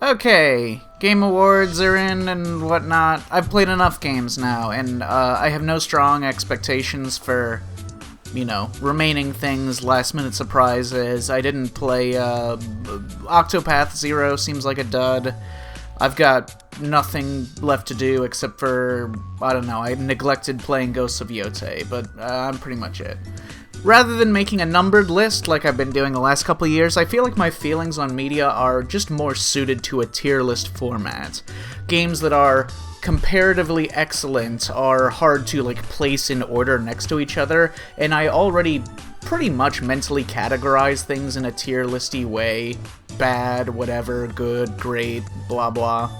Okay, Game Awards are in and whatnot. I've played enough games now, and I have no strong expectations for, remaining things, last minute surprises. I didn't play Octopath Zero, seems like a dud. I've got nothing left to do except for, I don't know, I neglected playing Ghosts of Yotei, but I'm pretty much it. Rather than making a numbered list like I've been doing the last couple of years, I feel like my feelings on media are just more suited to a tier list format. Games that are comparatively excellent are hard to place in order next to each other, and I already pretty much mentally categorize things in a tier listy way. Bad, whatever, good, great, blah blah.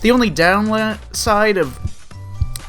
The only downside of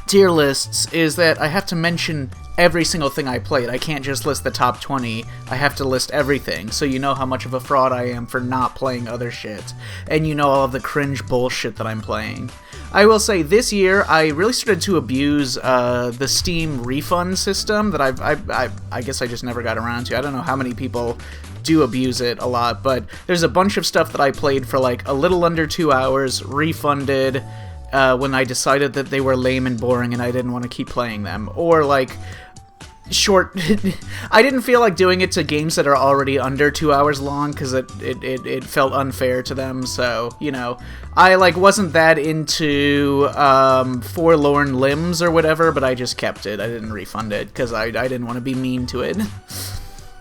tier lists is that I have to mention every single thing I played. I can't just list the top 20. I have to list everything, so you know how much of a fraud I am for not playing other shit. And you know all of the cringe bullshit that I'm playing. I will say, this year, I really started to abuse the Steam refund system that I guess I just never got around to. I don't know how many people do abuse it a lot, but there's a bunch of stuff that I played for a little under 2 hours, refunded, when I decided that they were lame and boring and I didn't want to keep playing them. Or, short... I didn't feel like doing it to games that are already under 2 hours long, because it felt unfair to them, so, I, wasn't that into, Forlorn Limbs or whatever, but I just kept it. I didn't refund it, because I didn't want to be mean to it.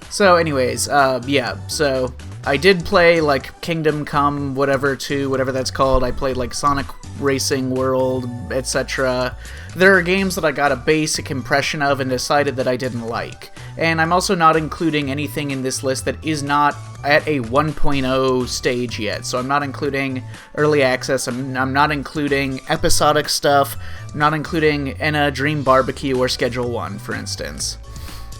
So, anyways, yeah, so I did play, Kingdom Come, whatever that's called. I played, Sonic Racing World, etc. There are games that I got a basic impression of and decided that I didn't like. And I'm also not including anything in this list that is not at a 1.0 stage yet. So I'm not including early access, I'm not including episodic stuff, I'm not including Enna, Dream Barbecue, or Schedule 1, for instance.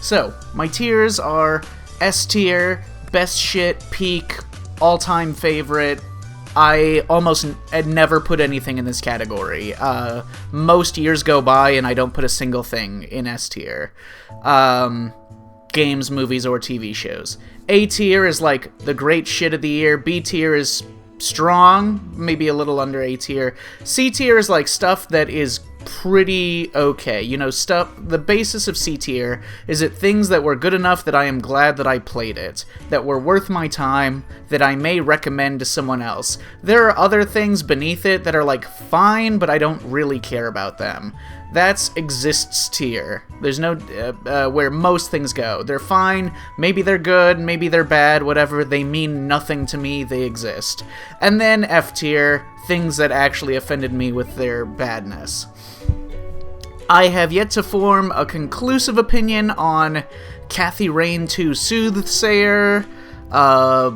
So, my tiers are S tier, best shit, peak, all-time favorite. I almost never put anything in this category. Most years go by and I don't put a single thing in S tier. Games, movies, or TV shows. A tier is the great shit of the year. B tier is strong, maybe a little under A tier. C tier is stuff that is pretty okay. The basis of C tier is that things that were good enough that I am glad that I played it, that were worth my time, that I may recommend to someone else. There are other things beneath it that are fine, but I don't really care about them. That's exists tier. There's no, where most things go. They're fine, maybe they're good, maybe they're bad, whatever, they mean nothing to me, they exist. And then F tier, things that actually offended me with their badness. I have yet to form a conclusive opinion on Kathy Rain 2 Soothsayer,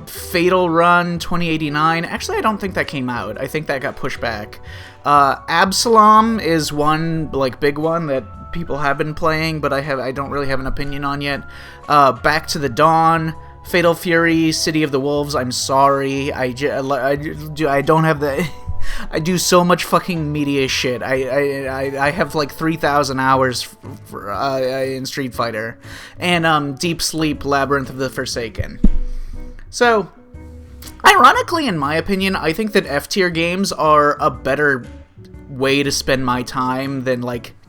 Fatal Run 2089. Actually, I don't think that came out. I think that got pushed back. Absalom is one, big one that people have been playing, but I don't really have an opinion on yet. Back to the Dawn, Fatal Fury, City of the Wolves. I'm sorry. I don't have the... I do so much fucking media shit. I have 3,000 hours in Street Fighter. And Deep Sleep, Labyrinth of the Forsaken. So, ironically, in my opinion, I think that F-tier games are a better way to spend my time than,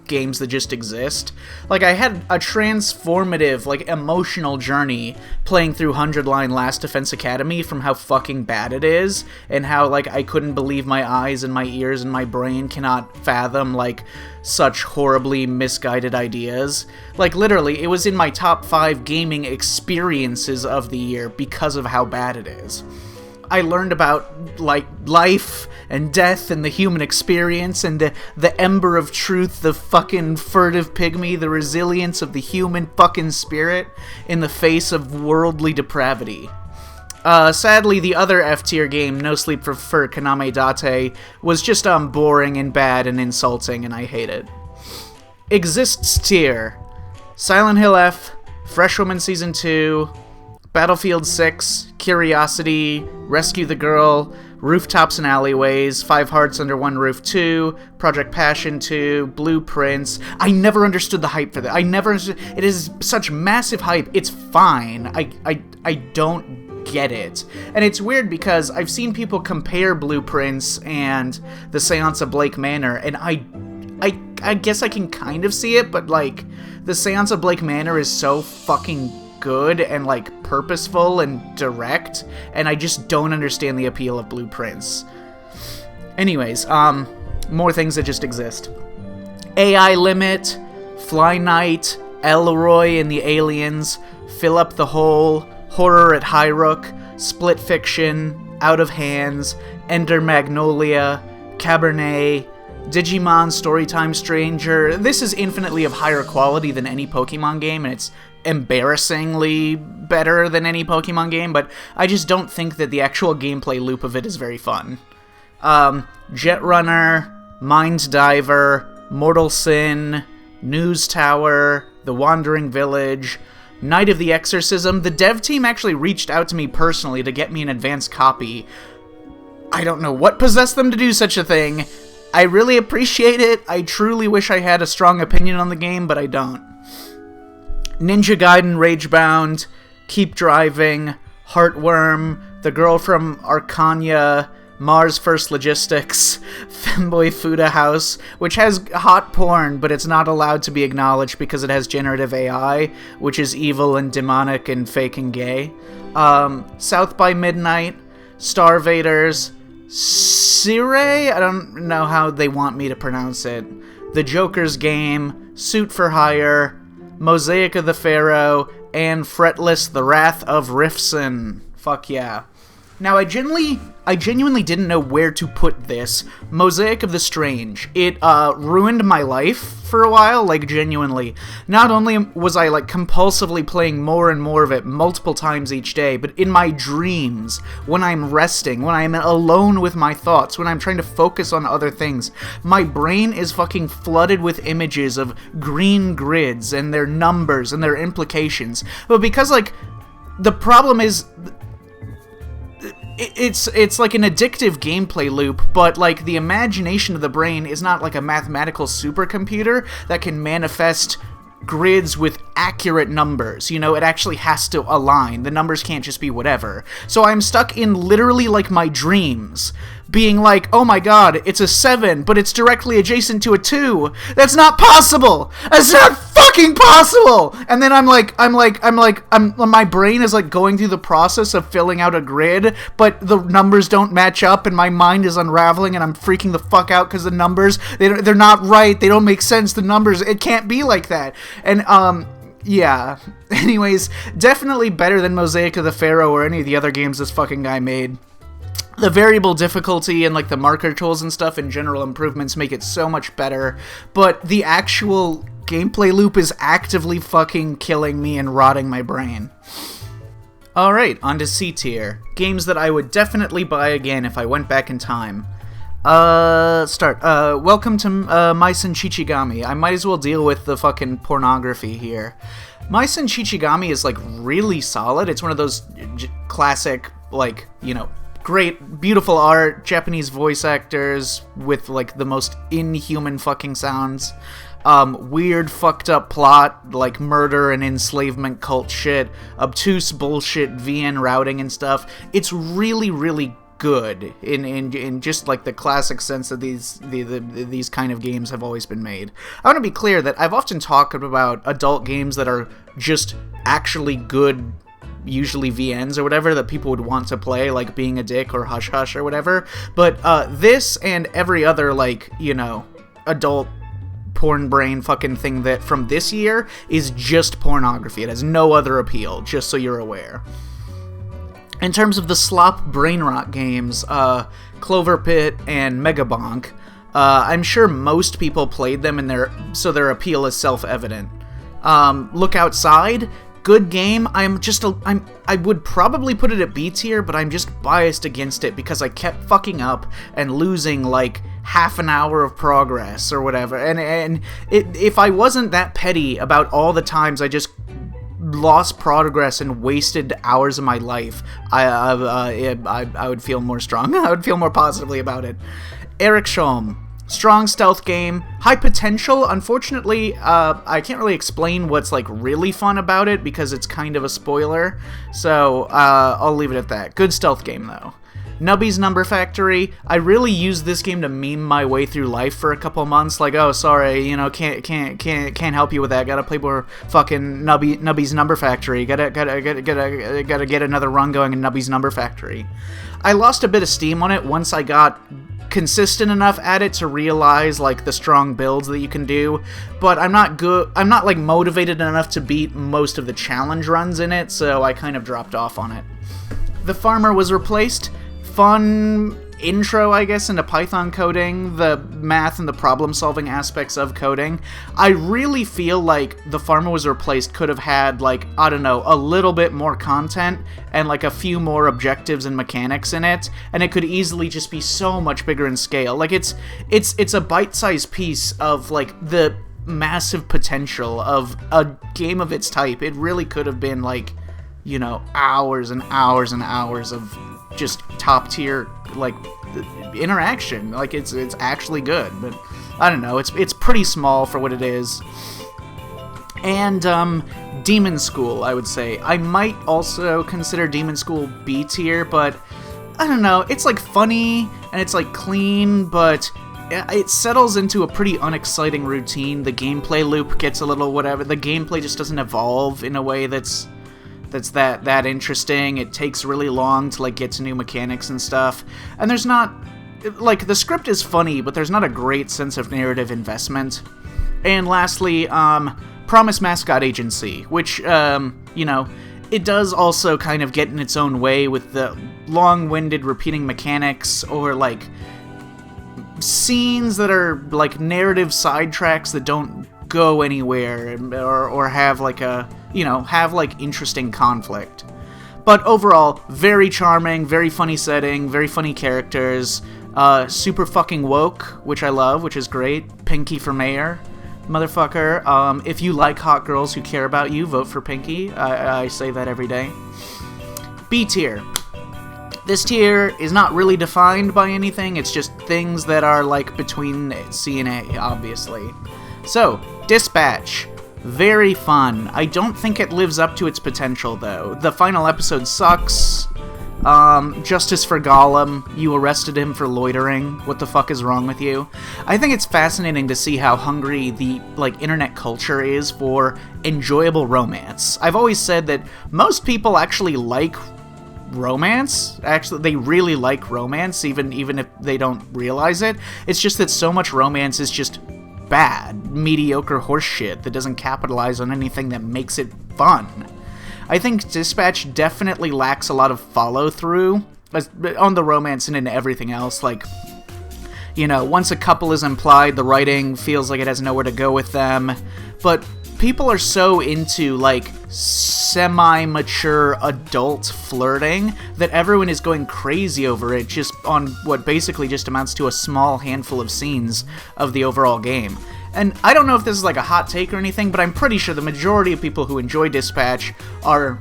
games that just exist. I had a transformative, emotional journey playing through 100 Line Last Defense Academy from how fucking bad it is, and how, I couldn't believe my eyes and my ears and my brain cannot fathom, such horribly misguided ideas. Literally, it was in my top 5 gaming experiences of the year because of how bad it is. I learned about, life and death and the human experience and the ember of truth, the fucking furtive pygmy, the resilience of the human fucking spirit in the face of worldly depravity. Sadly, the other F-tier game, No Sleep for Kaname Date, was just, boring and bad and insulting, and I hate it. Exists tier. Silent Hill F, Fresh Woman Season 2, Battlefield 6, Curiosity, Rescue the Girl, Rooftops and Alleyways, 5 Hearts Under One Roof 2, Project Passion 2, Blueprints. I never understood the hype for that. It is such massive hype. It's fine. I don't get it. And it's weird because I've seen people compare Blueprints and the Seance of Blake Manor, and I guess I can kind of see it, but, like, the Seance of Blake Manor is so fucking good and, like, purposeful and direct, and I just don't understand the appeal of Blueprints. Anyways, more things that just exist. AI Limit, Fly Knight, Elroy and the Aliens, Fill Up the Hole, Horror at Hyrook, Split Fiction, Out of Hands, Ender Magnolia, Cabernet, Digimon Storytime Stranger. This is infinitely of higher quality than any Pokemon game, and it's embarrassingly better than any Pokemon game, but I just don't think that the actual gameplay loop of it is very fun. Jet Runner, Mind Diver, Mortal Sin, News Tower, The Wandering Village, Night of the Exorcism. The dev team actually reached out to me personally to get me an advanced copy. I don't know what possessed them to do such a thing. I really appreciate it. I truly wish I had a strong opinion on the game, but I don't. Ninja Gaiden Ragebound, Keep Driving, Heartworm, The Girl from Arcania, Mars First Logistics, Femboy Fuda House, which has hot porn, but it's not allowed to be acknowledged because it has generative AI, which is evil and demonic and fake and gay. South by Midnight, Starvaders, Sire, I don't know how they want me to pronounce it, The Joker's Game, Suit for Hire, Mosaic of the Pharaoh, and Fretless, The Wrath of Rifson. Fuck yeah. Now, I genuinely didn't know where to put this. Mosaic of the Strange. It ruined my life for a while, like, genuinely. Not only was I, like, compulsively playing more and more of it multiple times each day, but in my dreams, when I'm resting, when I'm alone with my thoughts, when I'm trying to focus on other things, my brain is fucking flooded with images of green grids and their numbers and their implications. But because, like, the problem is... It's like an addictive gameplay loop, but, like, the imagination of the brain is not like a mathematical supercomputer that can manifest grids with accurate numbers. You know, it actually has to align. The numbers can't just be whatever. So I'm stuck in literally, like, my dreams, being like, oh my god, it's a 7, but it's directly adjacent to a 2. That's not possible! That's not fucking possible! And then my brain is, like, going through the process of filling out a grid, but the numbers don't match up, and my mind is unraveling, and I'm freaking the fuck out because the numbers, they're not right, they don't make sense, the numbers, it can't be like that. And, yeah. Anyways, definitely better than Mosaic of the Pharaoh or any of the other games this fucking guy made. The variable difficulty and, like, the marker tools and stuff and general improvements make it so much better, but the actual gameplay loop is actively fucking killing me and rotting my brain. Alright, on to C tier. Games that I would definitely buy again if I went back in time. Welcome to Maisen Shichigami. I might as well deal with the fucking pornography here. Maisen Shichigami is, like, really solid. It's one of those classic, like, you know, great, beautiful art, Japanese voice actors with, like, the most inhuman fucking sounds. Weird, fucked up plot, like murder and enslavement cult shit, obtuse bullshit, VN routing and stuff. It's really, really good in just, like, the classic sense that these kind of games have always been made. I want to be clear that I've often talked about adult games that are just actually good, usually VNs or whatever, that people would want to play, like Being a Dick or Hush Hush or whatever, but this and every other, like, you know, adult porn brain fucking thing that from this year is just pornography. It has no other appeal, just so you're aware. In terms of the slop brain rot games, Clover Pit and Megabonk, I'm sure most people played them, and so their appeal is self-evident. Look Outside, good game. I would probably put it at B tier, but I'm just biased against it because I kept fucking up and losing, like, half an hour of progress or whatever. And if I wasn't that petty about all the times I just lost progress and wasted hours of my life, I would feel more strong. I would feel more positively about it. Eric Sholm, Strong stealth game, high potential. Unfortunately, I can't really explain what's like really fun about it because it's kind of a spoiler, so I'll leave it at that. Good stealth game though. Nubby's Number Factory. I really used this game to meme my way through life for a couple months. Like, oh, sorry, you know, can't help you with that. Gotta play more fucking Nubby's Number Factory. Gotta get another run going in Nubby's Number Factory. I lost a bit of steam on it once I got consistent enough at it to realize like the strong builds that you can do, but I'm not like motivated enough to beat most of the challenge runs in it, so I kind of dropped off on it. The Farmer was replaced. Fun intro, I guess, into Python coding, the math and the problem-solving aspects of coding. I really feel like The Farmer was replaced could have had, like, I don't know, a little bit more content and, like, a few more objectives and mechanics in it, and it could easily just be so much bigger in scale. Like, it's a bite-sized piece of, like, the massive potential of a game of its type. It really could have been, like, you know, hours and hours and hours of just top-tier, like, interaction. Like, it's actually good, but I don't know, it's pretty small for what it is. And Demon School, I would say. I might also consider Demon School B tier, but I don't know, it's like funny and it's like clean, but it settles into a pretty unexciting routine. The gameplay loop gets a little whatever. The gameplay just doesn't evolve in a way that's that interesting. It takes really long to like get to new mechanics and stuff, and there's not, like, the script is funny, but there's not a great sense of narrative investment. And lastly, Promise Mascot Agency, which, you know, it does also kind of get in its own way with the long-winded repeating mechanics, or like scenes that are like narrative sidetracks that don't go anywhere, or have like a, you know, have like interesting conflict. But overall, very charming, very funny setting, very funny characters, super fucking woke, which I love, which is great. Pinky for mayor, motherfucker. If you like hot girls who care about you, vote for Pinky. I say that every day. B tier. This tier is not really defined by anything, it's just things that are like between C and A, obviously. So, Dispatch. Very fun. I don't think it lives up to its potential, though. The final episode sucks. Justice for Gollum. You arrested him for loitering. What the fuck is wrong with you? I think it's fascinating to see how hungry the, like, internet culture is for enjoyable romance. I've always said that most people actually like romance. Actually, they really like romance, even if they don't realize it. It's just that so much romance is just bad, mediocre horseshit that doesn't capitalize on anything that makes it fun. I think Dispatch definitely lacks a lot of follow-through on the romance and in everything else. Like, you know, once a couple is implied, the writing feels like it has nowhere to go with them. But people are so into, like, semi-mature adult flirting that everyone is going crazy over it just on what basically just amounts to a small handful of scenes of the overall game. And I don't know if this is like a hot take or anything, but I'm pretty sure the majority of people who enjoy Dispatch are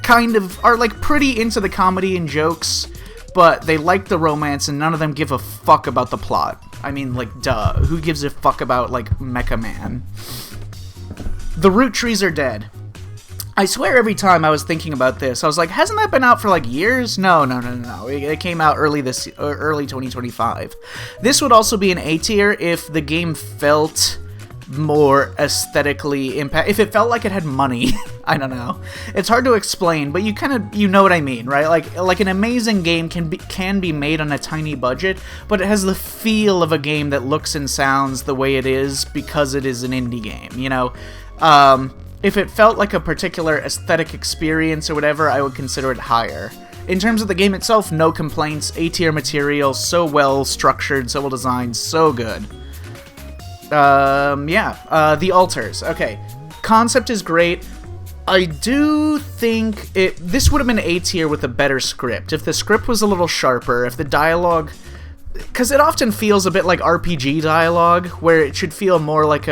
like pretty into the comedy and jokes, but they like the romance and none of them give a fuck about the plot. I mean, like, duh, who gives a fuck about, like, Mecha Man? The Root Trees Are Dead. I swear every time I was thinking about this, I was like, hasn't that been out for like years? No. It came out early 2025. This would also be an A tier if the game felt more aesthetically if it felt like it had money. I don't know. It's hard to explain, but you know what I mean, right? Like an amazing game can be made on a tiny budget, but it has the feel of a game that looks and sounds the way it is because it is an indie game, you know? If it felt like a particular aesthetic experience or whatever, I would consider it higher. In terms of the game itself, no complaints. A-tier material, so well structured, so well designed, so good. The Alters. Okay. Concept is great. I do think this would have been A-tier with a better script. If the script was a little sharper, if the dialogue... Because it often feels a bit like RPG dialogue, where it should feel more like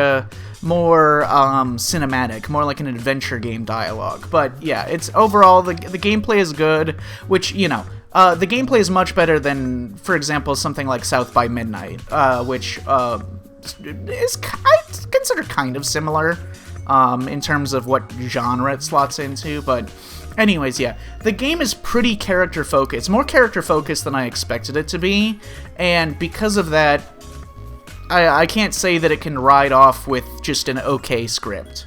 more cinematic, more like an adventure game dialogue. But yeah, it's overall, the gameplay is good, which, you know, The gameplay is much better than, for example, something like South by Midnight, which is considered kind of similar in terms of what genre it slots into, but anyways, yeah. The game is pretty character-focused. It's more character-focused than I expected it to be, and because of that, I can't say that it can ride off with just an okay script.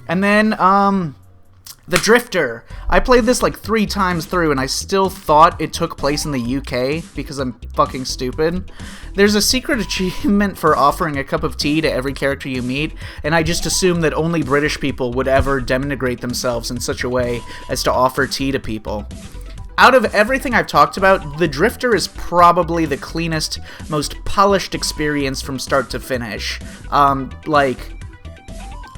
And then, The Drifter. I played this like 3 times through, and I still thought it took place in the UK, because I'm fucking stupid. There's a secret achievement for offering a cup of tea to every character you meet, and I just assumed that only British people would ever denigrate themselves in such a way as to offer tea to people. Out of everything I've talked about, The Drifter is probably the cleanest, most polished experience from start to finish.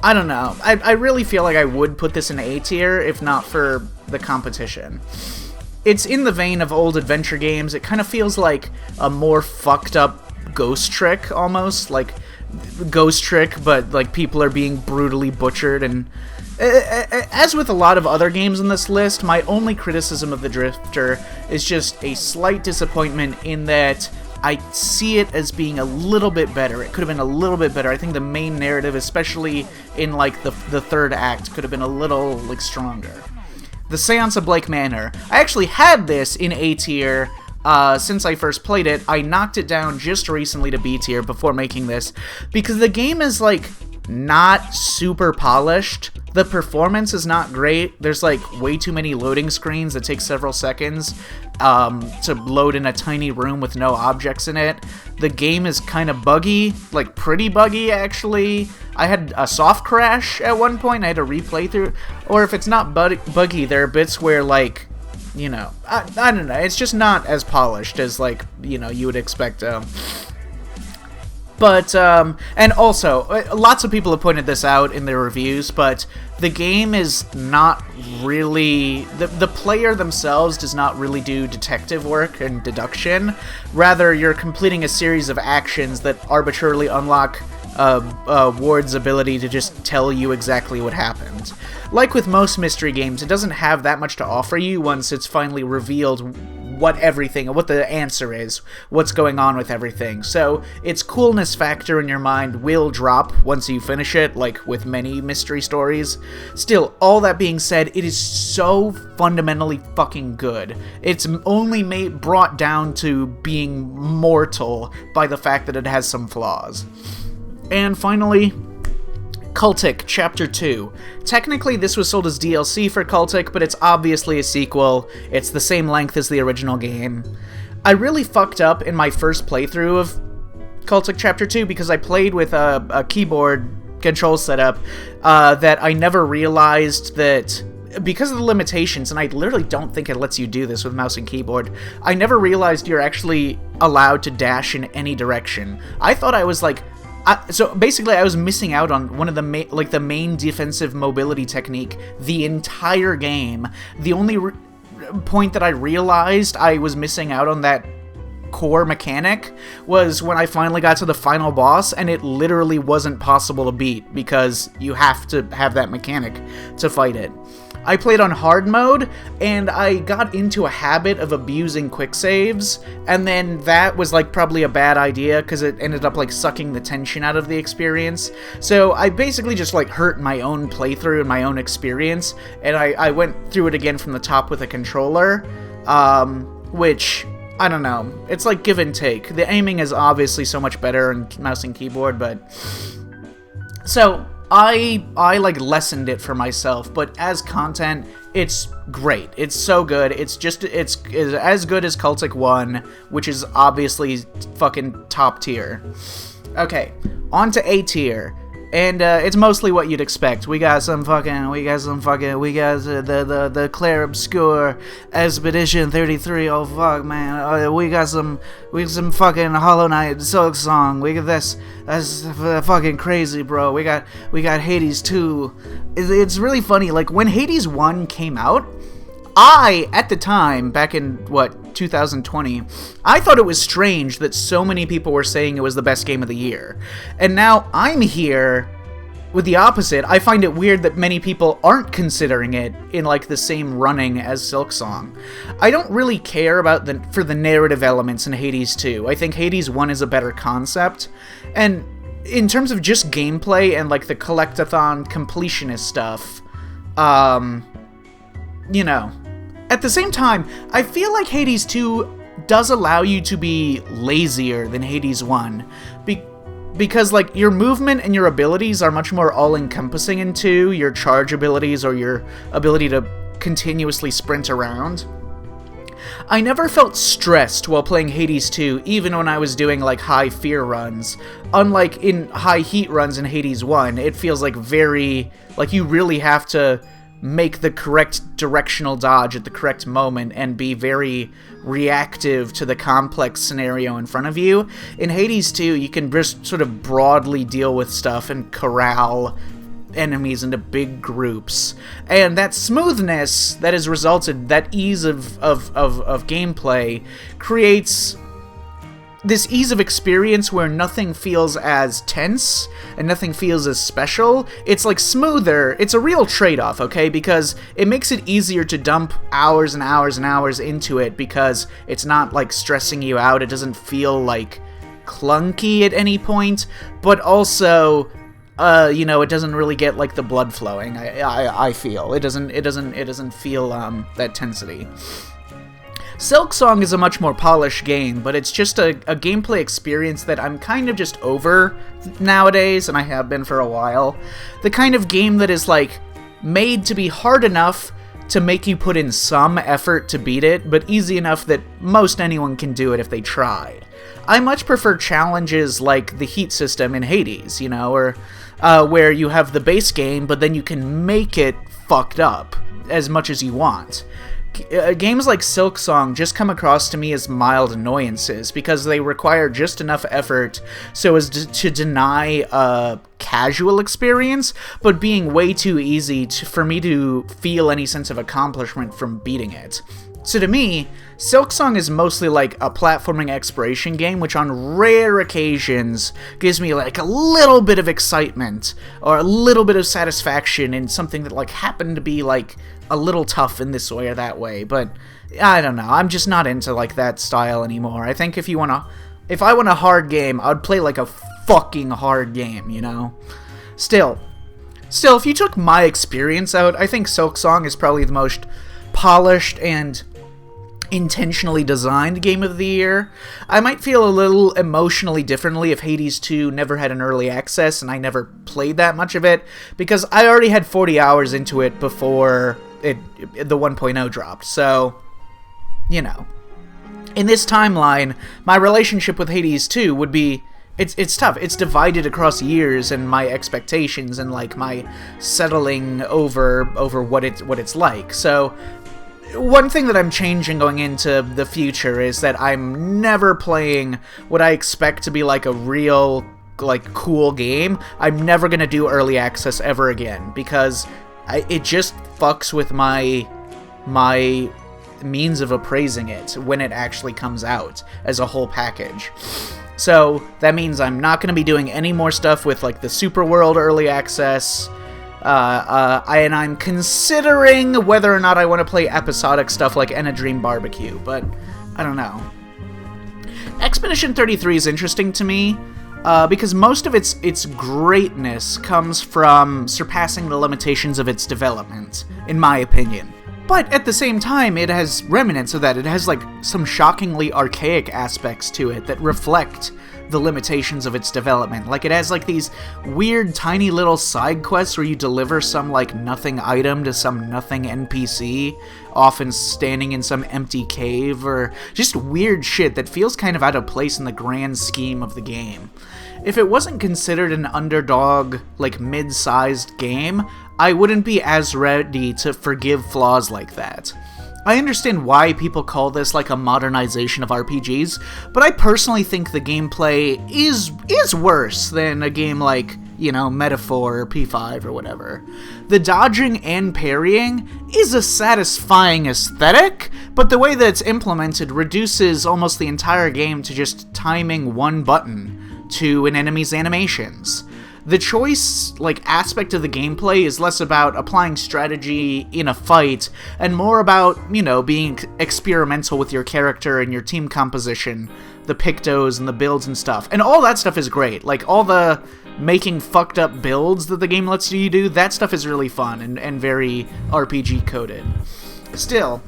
I don't know. I really feel like I would put this in A tier if not for the competition. It's in the vein of old adventure games. It kind of feels like a more fucked up Ghost Trick, almost. Like Ghost Trick, but like people are being brutally butchered. And as with a lot of other games on this list, my only criticism of The Drifter is just a slight disappointment in that I see it as being a little bit better. It could have been a little bit better. I think the main narrative, especially in like the third act, could have been a little like stronger. The Seance of Blake Manor. I actually had this in A tier since I first played it. I knocked it down just recently to B tier before making this because the game is like not super polished. The performance is not great. There's like way too many loading screens that take several seconds to load in a tiny room with no objects in it. The game is kind of buggy, like pretty buggy actually. I had a soft crash at one point. I had to replay through, or if it's not buggy, there are bits where like, you know, I don't know. It's just not as polished as like, you know, you would expect. But, and also, lots of people have pointed this out in their reviews, but the game is not really, the player themselves does not really do detective work and deduction. Rather, you're completing a series of actions that arbitrarily unlock Ward's ability to just tell you exactly what happened. Like with most mystery games, it doesn't have that much to offer you once it's finally revealed what the answer is, what's going on with everything. So its coolness factor in your mind will drop once you finish it, like with many mystery stories. Still, all that being said, it is so fundamentally fucking good. It's only brought down to being mortal by the fact that it has some flaws. And finally, Cultic Chapter 2. Technically, this was sold as DLC for Cultic, but it's obviously a sequel. It's the same length as the original game. I really fucked up in my first playthrough of Cultic Chapter 2 because I played with a keyboard control setup that I never realized that, because of the limitations, and I literally don't think it lets you do this with mouse and keyboard, I never realized you're actually allowed to dash in any direction. I thought I was like, so basically I was missing out on one of the main defensive mobility technique the entire game. The only point that I realized I was missing out on that core mechanic was when I finally got to the final boss, and it literally wasn't possible to beat because you have to have that mechanic to fight it. I played on hard mode, and I got into a habit of abusing quick saves, and then that was like probably a bad idea because it ended up like sucking the tension out of the experience. So I basically just like hurt my own playthrough and my own experience, and I went through it again from the top with a controller, which, I don't know, it's like give and take. The aiming is obviously so much better on mouse and keyboard, but... So, I like lessened it for myself, but as content, it's great. It's so good. It's as good as Cultic 1, which is obviously fucking top tier. Okay, on to A tier. And it's mostly what you'd expect. We got the Clair Obscur Expedition 33. Oh fuck, man. We got some fucking Hollow Knight Silk Song. We got this. That's fucking crazy, bro. We got Hades 2. It's really funny. Like when Hades 1 came out, at the time, back in, 2020, I thought it was strange that so many people were saying it was the best game of the year. And now I'm here with the opposite, I find it weird that many people aren't considering it in, like, the same running as Silksong. I don't really care about for the narrative elements in Hades 2. I think Hades 1 is a better concept, and in terms of just gameplay and, like, the collectathon completionist stuff, you know. At the same time, I feel like Hades 2 does allow you to be lazier than Hades 1, because, like, your movement and your abilities are much more all-encompassing in 2, your charge abilities or your ability to continuously sprint around. I never felt stressed while playing Hades 2, even when I was doing, like, high fear runs. Unlike in high heat runs in Hades 1, it feels like like you really have to make the correct directional dodge at the correct moment and be very reactive to the complex scenario in front of you. In Hades 2, you can just sort of broadly deal with stuff and corral enemies into big groups. And that smoothness that has resulted, that ease of gameplay, creates this ease of experience where nothing feels as tense and nothing feels as special. It's like smoother. It's a real trade-off, okay? Because it makes it easier to dump hours and hours and hours into it because it's not like stressing you out. It doesn't feel like clunky at any point, but also you know, it doesn't really get like the blood flowing. I feel it doesn't feel that tensity. Silksong is a much more polished game, but it's just a gameplay experience that I'm kind of just over nowadays, and I have been for a while. The kind of game that is, like, made to be hard enough to make you put in some effort to beat it, but easy enough that most anyone can do it if they tried. I much prefer challenges like the Heat system in Hades, you know, or where you have the base game, but then you can make it fucked up as much as you want. Games like Silksong just come across to me as mild annoyances because they require just enough effort so as to deny a casual experience, but being way too easy for me to feel any sense of accomplishment from beating it. So to me, Silksong is mostly like a platforming exploration game, which on rare occasions gives me like a little bit of excitement or a little bit of satisfaction in something that like happened to be like a little tough in this way or that way. But I don't know, I'm just not into like that style anymore. I think if I want a hard game, I'd play like a fucking hard game, you know? Still, if you took my experience out, I think Silksong is probably the most polished and intentionally designed game of the year. I might feel a little emotionally differently if Hades 2 never had an early access and I never played that much of it, because I already had 40 hours into it before the 1.0 dropped, so, you know. In this timeline, my relationship with Hades 2 would be, it's tough. It's divided across years and my expectations and, like, my settling over what it's like, so one thing that I'm changing going into the future is that I'm never playing what I expect to be like a real, like, cool game. I'm never gonna do early access ever again because it just fucks with my means of appraising it when it actually comes out as a whole package. So that means I'm not gonna be doing any more stuff with like the Super World early access. And I'm considering whether or not I want to play episodic stuff like Enadream Barbecue, but I don't know. Expedition 33 is interesting to me, because most of its greatness comes from surpassing the limitations of its development, in my opinion. But at the same time, it has remnants of that. It has, like, some shockingly archaic aspects to it that reflect the limitations of its development. Like, it has, like, these weird tiny little side quests where you deliver some, like, nothing item to some nothing NPC, often standing in some empty cave, or just weird shit that feels kind of out of place in the grand scheme of the game. If it wasn't considered an underdog, like, mid-sized game, I wouldn't be as ready to forgive flaws like that. I understand why people call this like a modernization of RPGs, but I personally think the gameplay is worse than a game like, you know, Metaphor or P5 or whatever. The dodging and parrying is a satisfying aesthetic, but the way that it's implemented reduces almost the entire game to just timing one button to an enemy's animations. the choice, like, aspect of the gameplay is less about applying strategy in a fight, and more about, you know, being experimental with your character and your team composition, the pictos and the builds and stuff. And all that stuff is great. Like, all the making fucked up builds that the game lets you do, that stuff is really fun and very RPG coded. Still,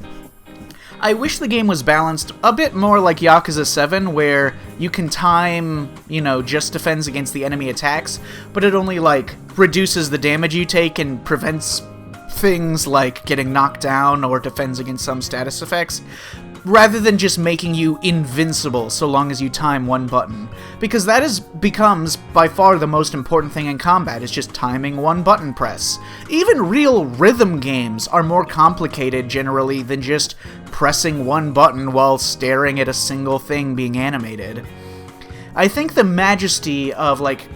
I wish the game was balanced a bit more like Yakuza 7, where you can time, you know, just defends against the enemy attacks, but it only, like, reduces the damage you take and prevents things like getting knocked down or defends against some status effects, rather than just making you invincible so long as you time one button. Because that becomes by far the most important thing in combat, is just timing one button press. Even real rhythm games are more complicated generally than just pressing one button while staring at a single thing being animated. I think the majesty of, like,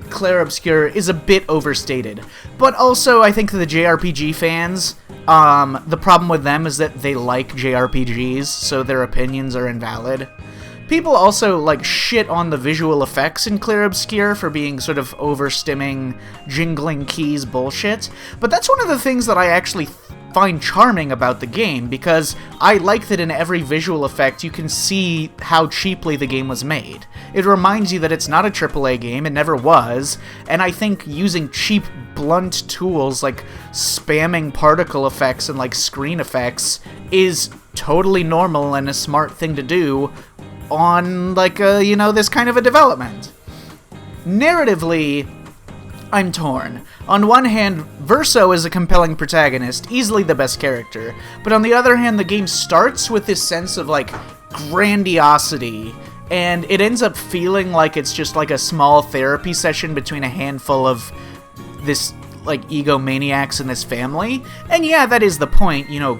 Clair Obscur is a bit overstated, but also I think the JRPG fans, the problem with them is that they like JRPGs, so their opinions are invalid. People also, like, shit on the visual effects in Clair Obscur for being sort of overstimming, jingling keys bullshit, but that's one of the things that I actually find charming about the game, because I like that in every visual effect you can see how cheaply the game was made. It reminds you that it's not a AAA game, it never was, and I think using cheap, blunt tools like spamming particle effects and, like, screen effects is totally normal and a smart thing to do on, like, you know, this kind of a development. Narratively, I'm torn. On one hand, Verso is a compelling protagonist, easily the best character, but on the other hand, the game starts with this sense of, like, grandiosity, and it ends up feeling like it's just, like, a small therapy session between a handful of this, like, egomaniacs in this family. And yeah, that is the point, you know,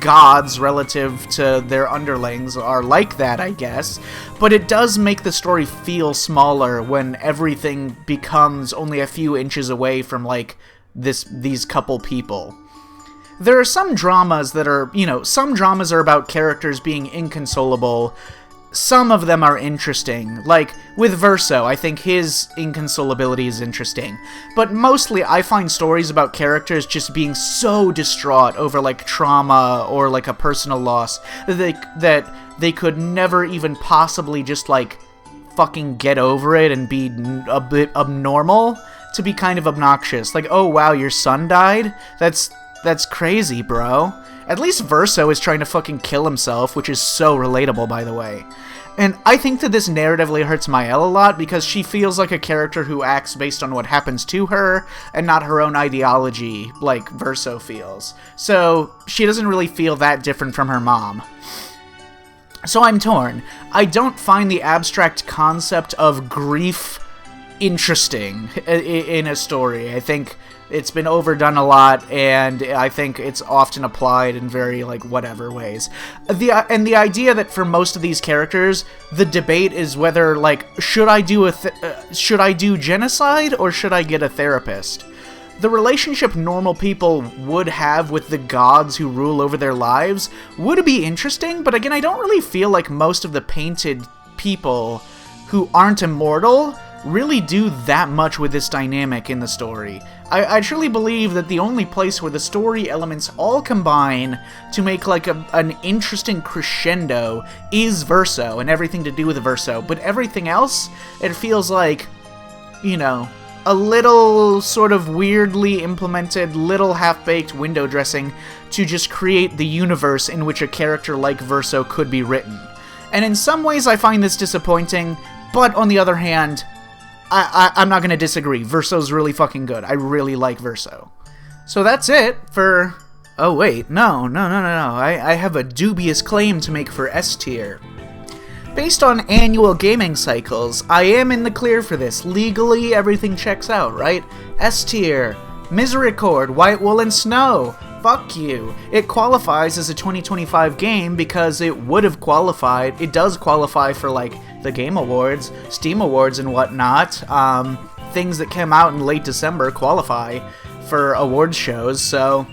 gods relative to their underlings are like that, I guess, but it does make the story feel smaller when everything becomes only a few inches away from, like, these couple people. There are some dramas that are, you know, some dramas are about characters being inconsolable. Some of them are interesting. Like, with Verso, I think his inconsolability is interesting. But mostly, I find stories about characters just being so distraught over, like, trauma or, like, a personal loss that they could never even possibly just, like, fucking get over it and be a bit abnormal to be kind of obnoxious. Like, oh wow, your son died? That's crazy, bro. At least Verso is trying to fucking kill himself, which is so relatable, by the way. And I think that this narratively hurts Maëlle a lot, because she feels like a character who acts based on what happens to her, and not her own ideology, like Verso feels. So, she doesn't really feel that different from her mom. So I'm torn. I don't find the abstract concept of grief interesting in a story. I think it's been overdone a lot, and I think it's often applied in very, like, whatever ways. And the idea that for most of these characters, the debate is whether, like, should I do genocide or should I get a therapist? The relationship normal people would have with the gods who rule over their lives would be interesting, but again, I don't really feel like most of the painted people who aren't immortal really do that much with this dynamic in the story. I truly believe that the only place where the story elements all combine to make, like, an interesting crescendo is Verso, and everything to do with Verso, but everything else, it feels like, you know, a little sort of weirdly implemented, little half-baked window dressing to just create the universe in which a character like Verso could be written. And in some ways I find this disappointing, but on the other hand, I'm not gonna disagree. Verso's really fucking good. I really like Verso. So that's it for... Oh wait, no. I have a dubious claim to make for S tier. Based on annual gaming cycles, I am in the clear for this. Legally, everything checks out, right? S tier. Misericord, White Wool and Snow. Fuck you. It qualifies as a 2025 game because it would have qualified. It does qualify for, like, the Game Awards, Steam Awards, and whatnot. Things that came out in late December qualify for awards shows, so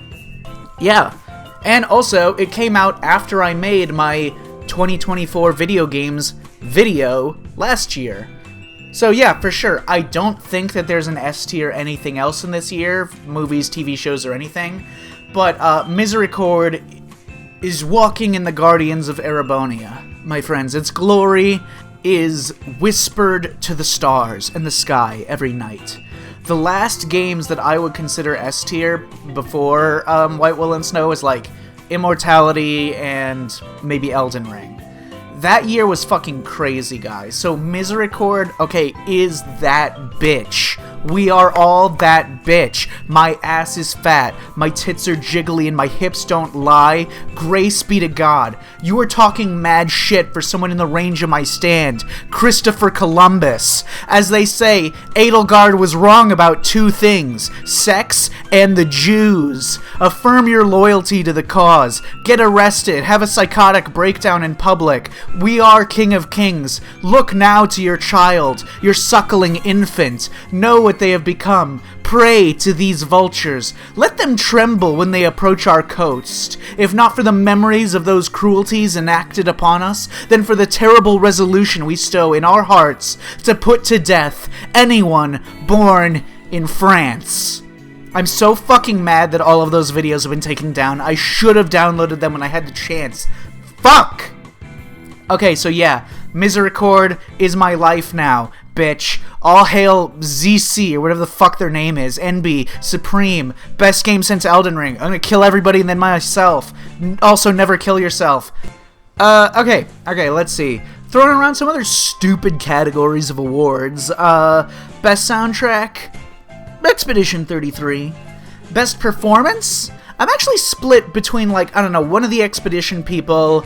yeah. And also, it came out after I made my 2024 video games video last year. So yeah, for sure. I don't think that there's an S tier anything else in this year, movies, TV shows, or anything. But Misericord is walking in the Guardians of Erebonia, my friends. Its glory is whispered to the stars and the sky every night. The last games that I would consider S tier before White Wool and Snow is like Immortality and maybe Elden Ring. That year was fucking crazy, guys. So Misericord, okay, is that bitch. We are all that bitch. My ass is fat, my tits are jiggly, and my hips don't lie. Grace be to God. You are talking mad shit for someone in the range of my stand. Christopher Columbus. As they say, Edelgard was wrong about two things: sex and the Jews. Affirm your loyalty to the cause. Get arrested. Have a psychotic breakdown in public. We are King of Kings. Look now to your child, your suckling infant. Know what they have become. Pray to these vultures. Let them tremble when they approach our coast. If not for the memories of those cruelties enacted upon us, then for the terrible resolution we stow in our hearts to put to death anyone born in France. I'm so fucking mad that all of those videos have been taken down. I should have downloaded them when I had the chance. Fuck! Okay, so yeah, Misericord is my life now, bitch. All hail ZC, or whatever the fuck their name is. NB, Supreme, best game since Elden Ring. I'm gonna kill everybody and then myself. Also, never kill yourself. Okay, let's see. Throwing around some other stupid categories of awards. Best soundtrack, Expedition 33. Best performance? I'm actually split between, like, I don't know, one of the Expedition people,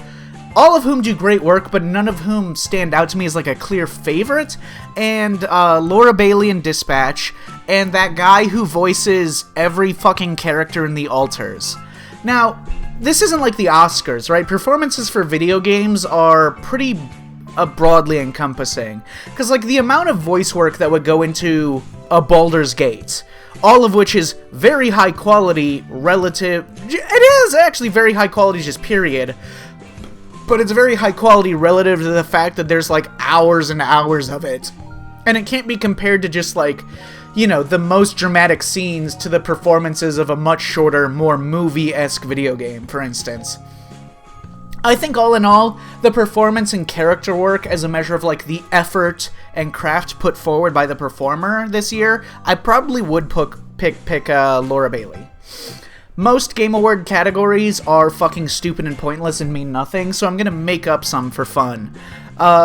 all of whom do great work, but none of whom stand out to me as, like, a clear favorite, and Laura Bailey in Dispatch, and that guy who voices every fucking character in The Alters. Now, this isn't like the Oscars, right? Performances for video games are pretty broadly encompassing, because, like, the amount of voice work that would go into a Baldur's Gate, all of which is very high quality relative... It is actually very high quality, just period. But it's very high quality relative to the fact that there's, like, hours and hours of it. And it can't be compared to just, like, you know, the most dramatic scenes to the performances of a much shorter, more movie-esque video game, for instance. I think all in all, the performance and character work as a measure of, like, the effort and craft put forward by the performer this year, I probably would pick Laura Bailey. Most Game Award categories are fucking stupid and pointless and mean nothing, so I'm gonna make up some for fun.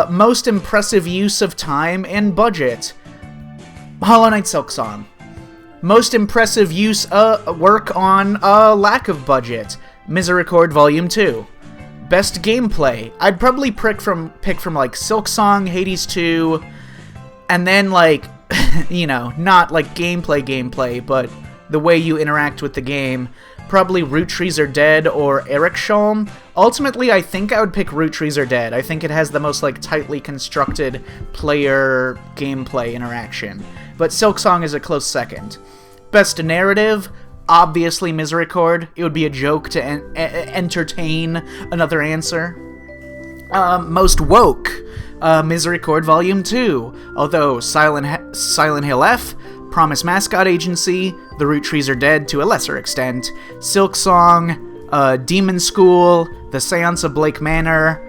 Most impressive use of time and budget, Hollow Knight Silksong. Most impressive use work on lack of budget, Misericord Volume 2. Best gameplay, I'd probably pick from like Silksong, Hades 2, and then, like, you know, not like gameplay, but the way you interact with the game, probably Root Trees Are Dead or Ericshulm. Ultimately, I think I would pick Root Trees Are Dead. I think it has the most, like, tightly constructed player gameplay interaction. But Silksong is a close second. Best narrative, obviously Misericord. It would be a joke to entertain another answer. Most woke, Misericord Volume 2. Although Silent Hill F, Promise Mascot Agency, The Root Trees Are Dead to a lesser extent, Silksong, Demon School, The Seance of Blake Manor,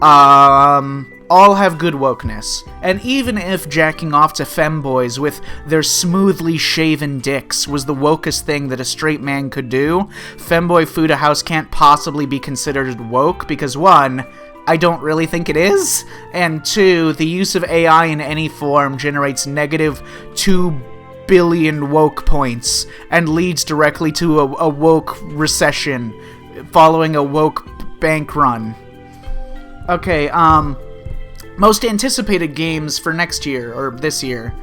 all have good wokeness. And even if jacking off to femboys with their smoothly shaven dicks was the wokest thing that a straight man could do, Femboy Fuda House can't possibly be considered woke because, one, I don't really think it is, and two, the use of AI in any form generates negative 2 billion woke points and leads directly to a woke recession following a woke bank run. Okay, most anticipated games for next year, or this year.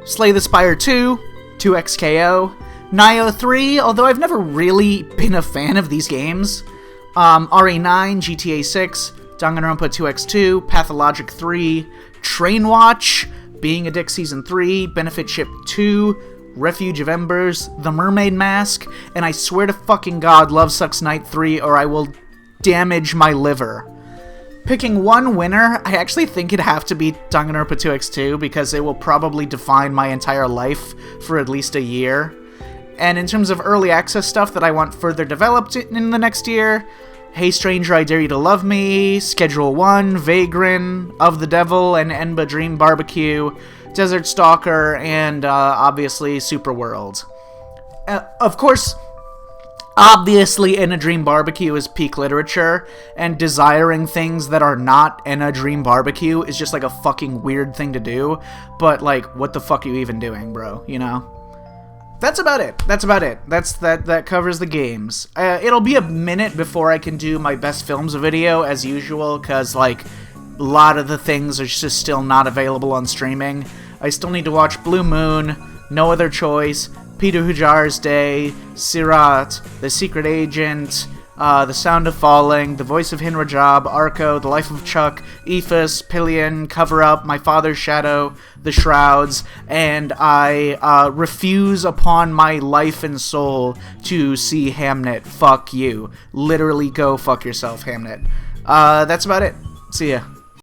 Slay the Spire 2, 2XKO, Nioh 3, although I've never really been a fan of these games, RE9, GTA 6, Danganronpa 2X2, Pathologic 3, Train Watch, Being a Dick Season 3, Benefit Ship 2, Refuge of Embers, The Mermaid Mask, and I swear to fucking God, Love Sucks Night 3, or I will damage my liver. Picking one winner, I actually think it'd have to be Danganronpa 2X2 because it will probably define my entire life for at least a year. And in terms of early access stuff that I want further developed in the next year, Hey Stranger, I Dare You to Love Me, Schedule 1, Vagrant, Of the Devil, and Enba Dream Barbecue, Desert Stalker, and obviously Super World. Of course, obviously In a Dream Barbecue is peak literature, and desiring things that are not In a Dream Barbecue is just like a fucking weird thing to do, but like, what the fuck are you even doing, bro, you know? That's about it. That covers the games. It'll be a minute before I can do my best films video, as usual, because, like, a lot of the things are just still not available on streaming. I still need to watch Blue Moon, No Other Choice, Peter Hujar's Day, Sirat, The Secret Agent, The Sound of Falling, The Voice of Hinrajab, Arco, The Life of Chuck, Ephus, Pillion, Cover Up, My Father's Shadow, The Shrouds, and I refuse upon my life and soul to see Hamnet. Fuck you. Literally go fuck yourself, Hamnet. That's about it. See ya.